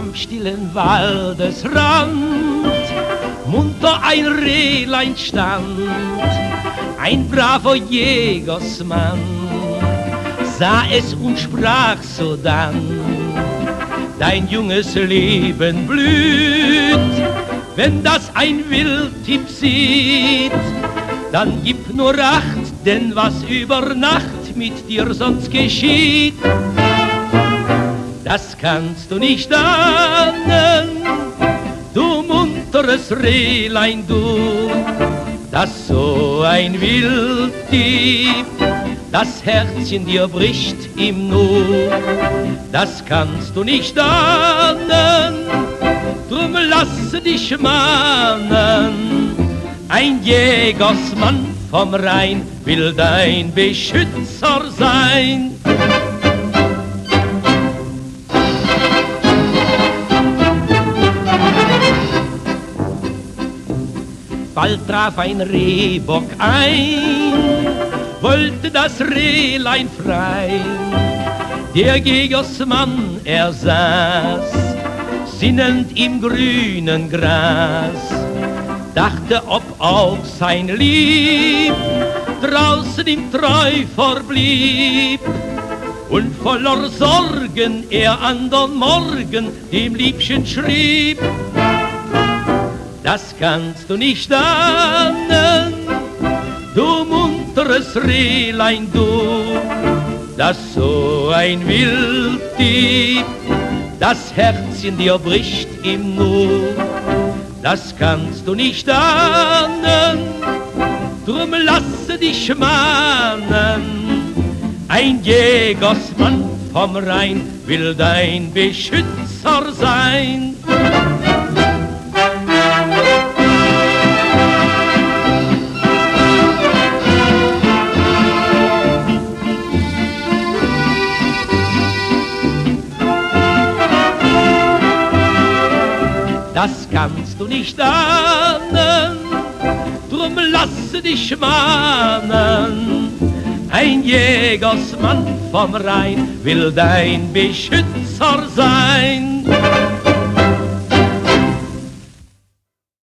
am stillen Waldesrand munter ein Rehlein stand, ein braver Jägersmann, sah es und sprach sodann: Dein junges Leben blüht, wenn das ein Wildtipp sieht, dann gib nur Acht, denn was über Nacht mit dir sonst geschieht, das kannst du nicht ahnen, du munteres Rehlein, du, dass so ein Wilddieb das Herzchen dir bricht im Nu. Das kannst du nicht ahnen, drum lasse dich mahnen. Ein Jägersmann vom Rhein will dein Beschützer sein. Bald traf ein Rehbock ein, wollte das Rehlein frei. Der Jägersmann, er saß sinnend im grünen Gras, dachte, ob auch sein Lieb draußen im Treu blieb, und voller Sorgen er andern Morgen dem Liebchen schrieb: Das kannst du nicht ahnen, du munteres Rehlein, du, dass so ein Wilddieb das Herzchen dir bricht im Nu. Das kannst du nicht ahnen, drum lasse dich mahnen. Ein Jägersmann vom Rhein will dein Beschützer sein. Das kannst du nicht ahnen, drum lasse dich mahnen. Ein Jägersmann vom Rhein will dein Beschützer sein.